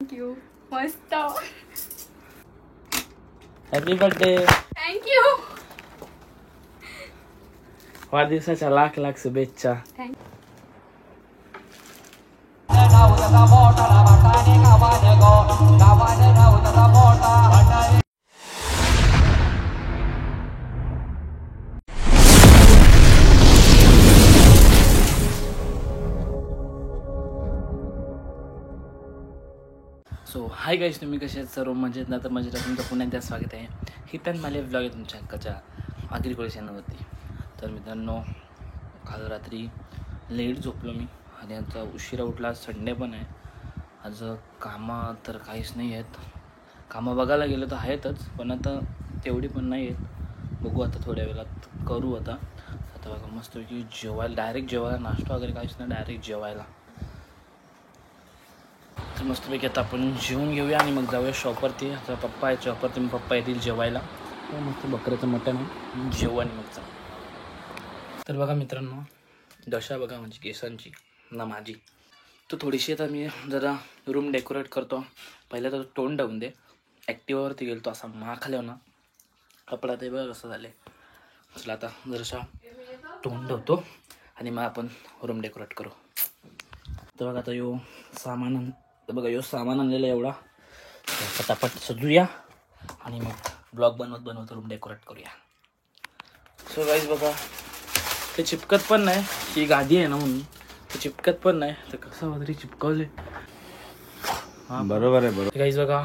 Thank you. मस्त. Happy birthday. Thank you. वाढदिवसाच्या लाख लाख शुभेच्छा. सो हाय गाईज, तुम्ही कसे आहेत? सर्व मजेत ना? तर मजेत तुमचं पुन्हा एकदा स्वागत आहे. हितन माले व्लॉग आहे तुमच्या हक्काच्या आगरी चॅनलवरती. तर मित्रांनो, काल रात्री लेट झोपलो मी आणि आता उशिरा उठला. आज संडे पण आहे. आज कामं तर काहीच नाही आहेत. कामं बघायला गेलं तर आहेतच, पण आता तेवढी पण नाही आहेत. बघू आता थोड्या वेळात करू. आता बघा मस्तपैकी जेवायला, डायरेक्ट जेवायला, नाश्ता वगैरे काहीच नाही, डायरेक्ट जेवायला. तर मस्तपैकी आता आपण जेवून घेऊया आणि मग जाऊया शॉपवरती. आता पप्पा आहे शॉपवरती, मग पप्पा येतील जेवायला. मस्त बकऱ्याचं मटण आहे, जेवू आणि मग जाऊ. तर बघा मित्रांनो, दशा बघा म्हणजे केसांची ना माझी. तर थोडीशी आता मी जरा रूम डेकोरेट करतो. पहिला तर तोंड ठेवून दे. ॲक्टिवावरती गेलो तो असा माखाल्यावर ना कपडा ते बघा कसं झालं. चला आता जराशा तोंड ठेवतो आणि मग आपण रूम डेकोरेट करू. तर बघा आता यो सामान, तर बघा यो सामान आणलेलं एवढा. पटापट सजूया आणि मग ब्लॉग बनवत रूम डेकोरेट करूया. सो गाईज बघा, ते चिपकत पण नाही. ही गादी आहे ना म्हणून ते चिपकत पण नाही. तर कसं वगैरे चिपकवले. हां बरोबर आहे. बरोबर गाईज बघा,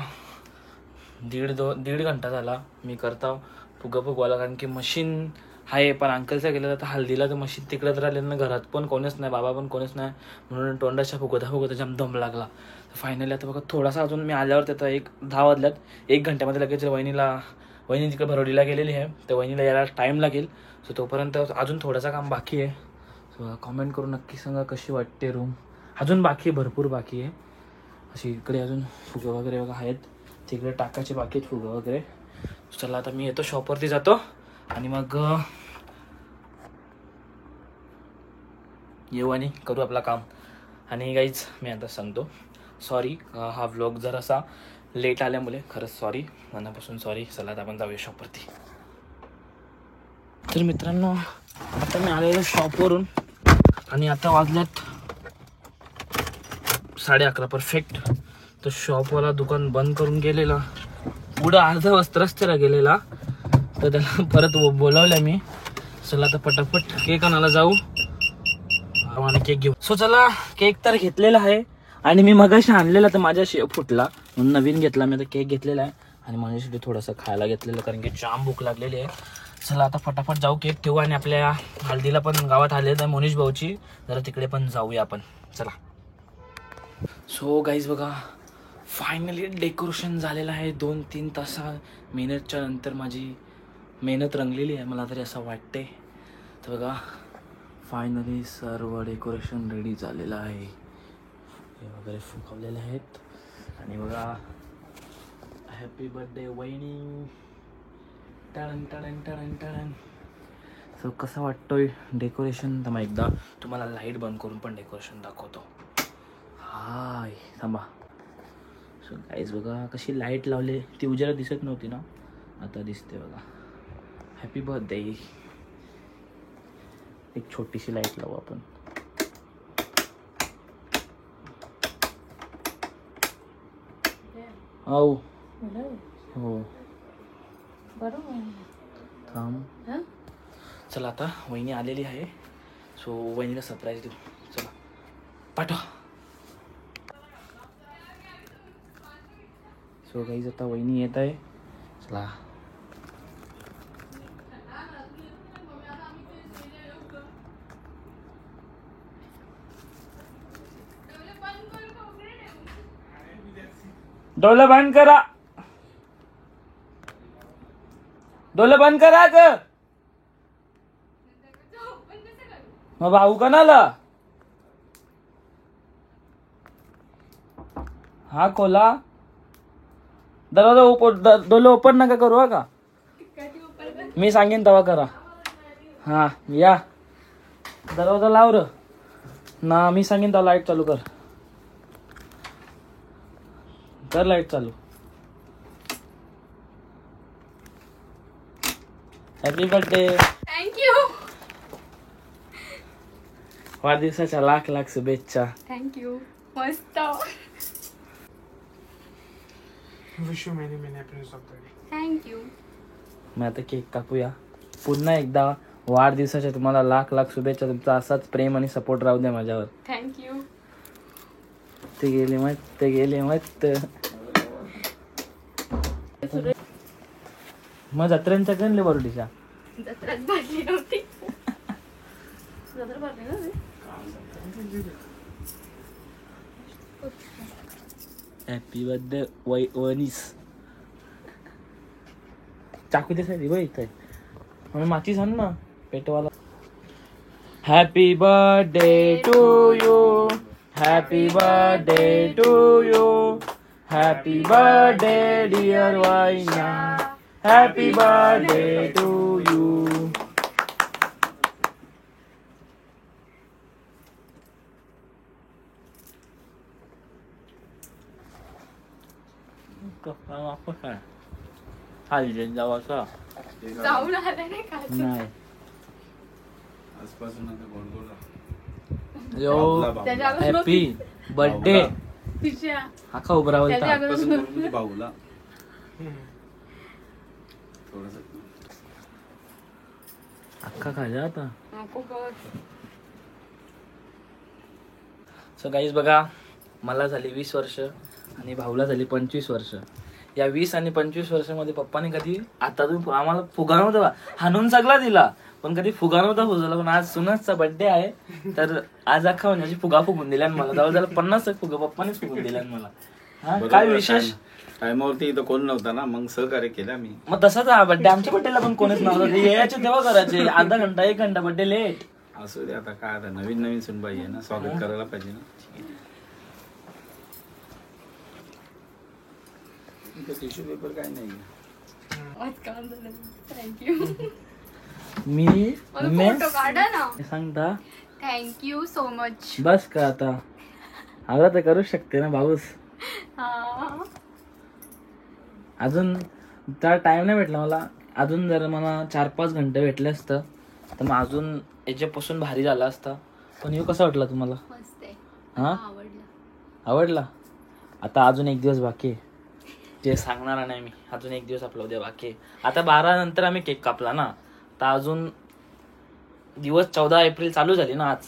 दीड घंटा झाला मी करता फुगवाला, कारण की मशीन आहे. पण अंकलचा गेलं तर हल्दीला तर मशीन तिकडंच राहिलेलं ना, घरात पण कोणीच नाही, बाबा पण कोणीच नाही, म्हणून तोंडाच्या फुगवता जाम दम लागला. तर फायनली आता बघा थोडासा अजून मी आल्यावर त्याचा 10 वाजल्यात, 1 घंट्यामध्ये लगेच वहिनी तिकडे भरोडीला गेलेली आहे. तर वहिनीला यायला टाईम लागेल. सो तोपर्यंत अजून थोडासा काम बाकी आहे. सो कॉमेंट करून नक्की सांगा कशी वाटते रूम. अजून बाकी आहे, भरपूर बाकी आहे. अशी इकडे अजून फुगं वगैरे बघा आहेत, तिकडे टाकायचे बाकी आहेत फुगं वगैरे. चला आता मी येतो, शॉपवरती जातो आणि मग येऊ आणि करू आपला काम. आणि गाईज मी आता सांगतो सॉरी, हा व्लॉग जरासा लेट आल्यामुळे खरंच सॉरी, मनापासून सॉरी. चला आता आपण जाऊया शॉपवरती. तर मित्रांनो, आता मी आलेलो शॉपवरून आणि आता वाजल्यात 11:30 परफेक्ट. तर शॉपवाला दुकान बंद करून गेलेला, पुढं अर्धा वाजता रस्त्याला गेलेला. तर त्याला परत बोलावलं मी. चला आता पटापट केक आणायला जाऊ आणि केक घेऊ. सो चला, केक तर घेतलेला आहे आणि मी मगाशी आणलेला तर माझ्या शेव फुटला म्हणून नवीन घेतला. मी आता केक घेतलेला आहे आणि माझ्यासाठी थोडंसं खायला घेतलेलं, कारण की जाम भूक लागलेली आहे. चला आता फटाफट जाऊ, केक ठेवू आणि आपल्या हल्दीला पण गावात आलेलं आहे मोनीश भाऊची, जरा तिकडे पण जाऊया आपण. चला. सो गाईज बघा, फायनली डेकोरेशन झालेलं आहे. 2-3 तासा मेहनतच्या नंतर माझी मेहनत रंगलेली आहे, मला तरी असं वाटते. तर बघा फायनली सर्व डेकोरेशन रेडी झालेलं आहे. हे वगैरे फुकवलेले आहेत आणि बघा हॅपी बर्थडे वहिनी. टळन टळन टळन टळन. सो कसं वाटतोय डेकोरेशन? तर मग एकदा तुम्हाला लाईट बंद करून पण डेकोरेशन दाखवतो. हाय थांबा. सो गाईज बघा कशी लाईट लावले, ती उजेला दिसत नव्हती ना, आता दिसते बघा. Happy birthday. एक छोटीशी लाईट लावू आपण. हो हो थांब. चला आता वहिनी आलेली आहे, सो वहिनीला सरप्राईज देऊ. चला पाठवा. सो गाईज आता वहिनी येत आहे. चला. डोलं बंद करा, डोलं बंद करा ग. मग भाऊ कोणाला? हा खोला दरवाजा. डोलं ओपन नका करू का, मी सांगेन तेव्हा करा. हा या, दरवाजा लाव र ना, मी सांगेन तेव्हा लाईट चालू कर. कर लाईट चालू. Happy birthday. थँक्यू. वाढदिवसाच्या लाख लाख शुभेच्छा. थँक्यू. मस्त. Wish you many many happiness of the day. Thank you. मग आता केक कापूया. पुन्हा एकदा वाढदिवसाच्या तुम्हाला लाख लाख शुभेच्छा. तुमचा असाच प्रेम आणि सपोर्ट राहू द्या माझ्यावर. थँक्यू. ते गेले मस्त, ते गेले मस्त. मग जत्रेंच्या गणले बरोडीच्या जत्रात भरली नव्हती. जत्रा भरली नव्हती. हॅपी बर्थडे वनीस. चाकू देसायची बघ इथे म्हणून माचीस आण ना पेटवाला. Happy birthday to you. Happy birthday to you. Happy birthday dear वाईना. Happy birthday to you. हलजे जाऊ असं जाऊन आला नाही का? नाही. आजपासून आता गोड गोड त्याच्या अगोदर हॅपी बर्थडे. तिच्या आखा उभं राहावं त्याच्या इथं. अगोदर म्हणजे भाऊला थोडस अख्खा खाजा आता. नको बघ. सो गाईज बघा, मला झाली 20 वर्ष आणि भाऊला झाली 25 वर्ष. या 20 आणि 25 वर्षामध्ये पप्पाने कधी आता आम्हाला फुगा नव्हता हाणून सगळा दिला, पण कधी फुगा नव्हता फुजवला. पण आज सुनसचा बर्थडे आहे तर आज अख्खा म्हणजे फुगा फुगून दिल्या मला. जाऊ झाला 50 फुगा पप्पानेच फुगून दिल्या मला. हा काय विशेष. टायमावरती इथं कोण नव्हता ना, मग सहकार्य केला मी. मग तसाच हा बर्थडे. आमच्या बर्थडेला पण कोणीच नव्हतं. ते यायचे तेव्हा करायचे अर्धा घंटा 1 घंटा बर्थडे लेट. असू दे आता काय, आता नवीन नवीन सुनबाई आहे ना, स्वागत करायला पाहिजे ना. टिश्यू पेपर काय नाही. आज काम झालं. थँक्यू. मी फोटो काढा ना. सांगता थँक्यू सो मच. बस का आता आला तर करू शकते ना भाऊस. अजून त्या टाइम नाही भेटला मला. अजून जर मला 4-5 घंटे भेटले असतं तर मग अजून याच्यापासून भारी झाला असता. पण हे कसं वाटलं तुम्हाला. मस्त आहे. हा आवडला. आवडला. आता अजून 1 दिवस बाकी आहे. ते सांगणार नाही मी. अजून 1 दिवस आपला उद्या बाकी आहे. आता 12 नंतर आम्ही केक कापला ना, तर अजून दिवस 14 एप्रिल चालू झाली ना आज.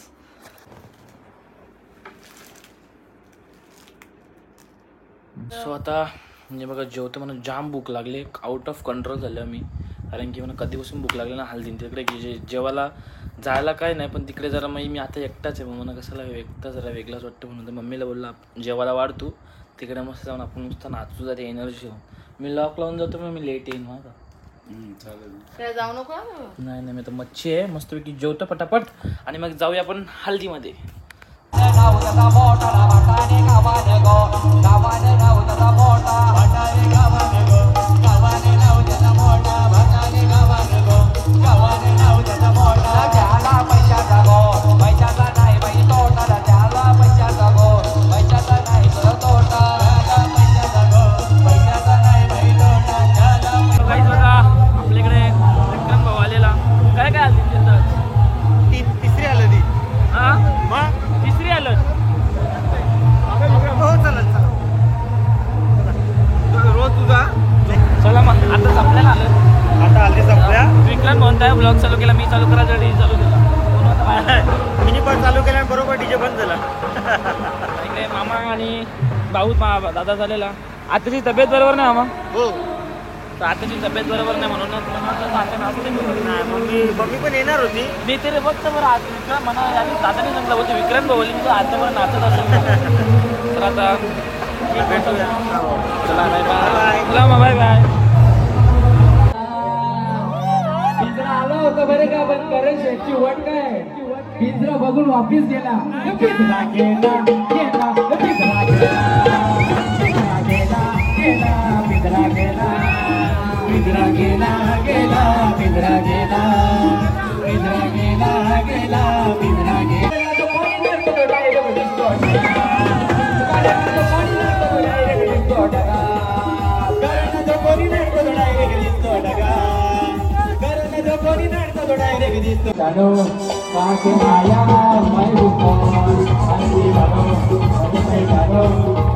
सो आता म्हणजे बघा जेवतो मला जाम भूक लागली. आउट ऑफ कंट्रोल झालं मी. कारण की मला कधीपासून भूक लागली ना हल्दीन तिकडे की जेवायला जायला काय नाही, पण तिकडे जरा मी आता एकटाच आहे. मग मला कशाला एकटा जरा वेगळाच वाटतं. म्हणून तर मम्मीला बोलला जेवायला वाढ तू, तिकडे मस्त जाऊन आपण नुसतं नाचू जाते एनर्जी होऊन. मी लॉक लावून जातो. मग मी लेट येईन. का चालेल. जाऊ नको. नाही नाही, मी तर मच्छी आहे मस्तपैकी जेवतो पटापट आणि मग जाऊया आपण हल्दीमध्ये. आपल्याकडे विक्रम भाऊ आलेला. काय काय हल्दी तिसरी आलं ती. हा मग तिसरी आलं. हो चालेल रोज तुझा. चला मग आता संपल्याला आलं. आता हल्दी संपल्या. विक्रम म्हणताय ब्लॉग चालू केला. मी चालू करायचा डी चालू केला. मिनी पण चालू केल्या बरोबर डीजे बंद झाला. इकडे मामा आणि भाऊ दादा झालेला. आताची तब्येत बरोबर नाही मामा. हो. तर आताची तब्येत बरोबर नाही म्हणून मम्मी पण येणार होती. मी तरी फक्त बरं आज विक्रम म्हणा आणि दादाने सांगितलं होतं विक्रम भाऊली तुझं आतावर नाचत असेल. तर आता भेटूया. चला बाय बाय. चला मग बाय बाय. पिंजरा आला होता बरे का, पण करेल शेटची वट काय पिंजरा बघून वापिस गेला. पिंजरा गेला गेला पिंजरा गेला पिंजरा गेला गेला पिंजरा गेला पिंजरा गेला गेला पिंजरा गेला पिंजरा गेला गेला पिंजरा गेला. तो पाणी मारतो डायरेक्ट डिस्कॉट. पाणी मारतो डायरेक्ट डिस्कॉट. जानो काके आया मैं रुकन हंसी बनो मैं जानो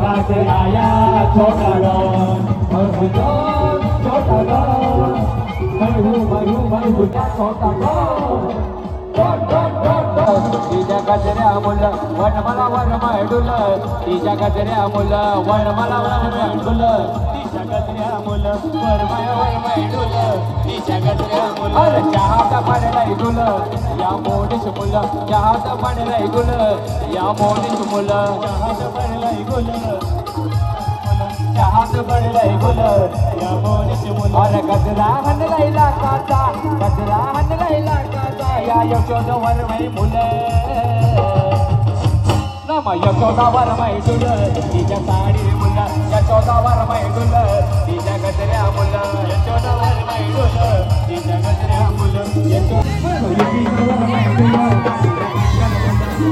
काके आया छोटा डॉन और बुझो छोटा डॉन मैं हूँ छोटा डॉन तिच्या गजऱ्या मुलं वन मला वन मांडुलं तिच्या गजऱ्या मुलं वन मला वन मांडुलं तिच्या गजऱ्या मुलं वर मांडुलं तिच्या गजऱ्या मुलं चहाचा पाणी गुलं या मोठीच मुलं चहाचा पाणी गुलं या मोठीच मुलं चहाचं पाणी गुलं चहाचं पाणी गुलं या मोठीच मुलं अरे गजरा हनलाय लाकाचा गजरा हनलाय लाकाचा या यशोदावर मै मुलं नाम यशोदावर मै डुलं तिच्या साडी मुलं यशोदावर मै डुलं तिच्या गजऱ्या मुलं यशोदावर मै डुलं तिच्या गजऱ्या मुलं यशोदावर मै डुलं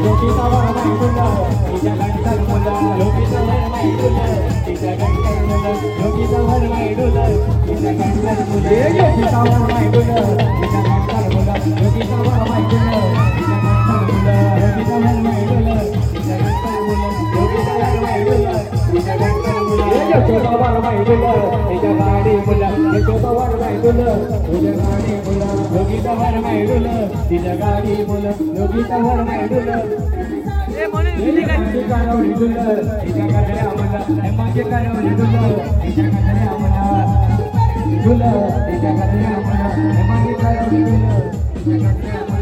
लोकीतावर मै डुलं तिच्या गंटल मुलं लोकीतावर मै डुलं तिच्या गंटल मुलं लोकीतावर मै डुलं तिच्या गंटल मुलं लोकीतावर मै डुलं तिच्या गंटल मुलं लोकीतावर मै डुलं तिच्या गंटल मुलं लोकीतावर मै डुलं तिच्या गंटल मुलं लोकीतावर मै डुलं तिच्या गंटल मुलं यशोदावर मै डुलं तिच्या गाडी मुलं यशोदावर मै डुलं तुझ्या गाडी मुलं लोकीतावर मै डुलं तिच्या गाडी मुलं लोकीतावर मै डुलं माझे कारवडी डुलं तिच्या गजऱ्या मुलं माझे कारवडी डुलं तिच्या गजऱ्या मुलं डुलं तिच्या गजऱ्या मुलं माझे कारवडी डुलं तिच्या गजऱ्या मुलं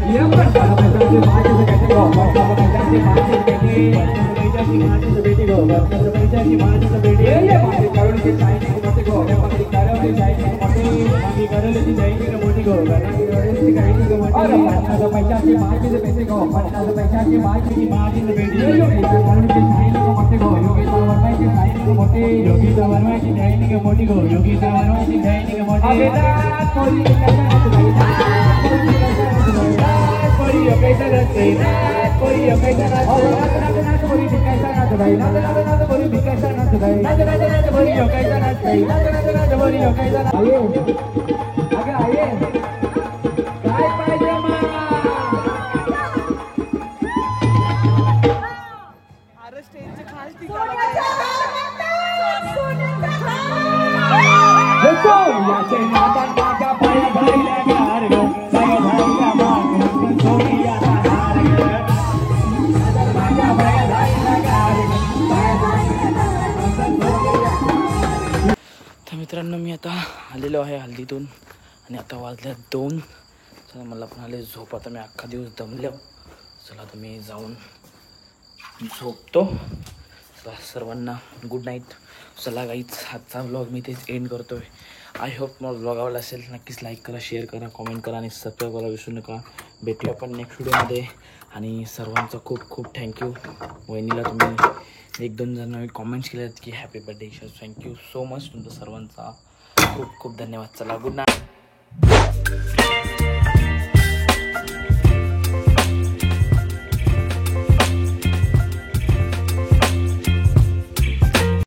बेटी गो पैशाची माझी बेटी माझी कारवडीची जायची मोठी गो माझी कारवडी जायची मोठी माझी कारवडीची जायची मोठी गो कारवडीची जायची मोठी पैशाची माझी बेटी गो पैशाची माझी बेटी कारवडीची जायची मोठी गो योगीता वर्माची जायची मोठी योगीता वर्माची जायची मोठी गो योगीता वर्माची जायची मोठी बेटा कोई कोई कैसा रस्ते कोई कैसा नाच कोई कैसा नाच भाई नाच कोई कैसा नाच भाई नाच कोई कैसा नाच भाई नाच कोई कैसा नाच आइए आगे आइए काय पाहिजे अरे स्टेजचे खास देखो याचे नादा नागा पाया धरल्या गार ग पाया धरल्या माग सोनिया हार ग नादा पाया धरल्या गार ग तर मित्रांनो मी आता आलेलो आहे हल्दीतून आणि आता वाजल्या 2. चला मला पण आले झोप. आता मी अख्खा दिवस दमलो. चला आता मी जाऊन झोपतो. चला सर्वांना गुड नाईट. चला गाईच आजचा व्लॉग मी तेच एंड करतो आहे. आय होप मला व्लॉग आवडला असेल. नक्कीच लाईक करा, शेअर करा, कमेंट करा आणि सबस्क्राईब करायला विसरू नका. भेटूया आपण नेक्स्ट व्हिडिओमध्ये. आणि सर्वांचा खूप खूप थँक्यू. वहिनीला तुम्ही 1-2 जणांनी कॉमेंट्स केले आहेत की happy birthday. Thank you so much. तुमचं सर्वांचा खूप खूप धन्यवाद. चला गुड नाईट.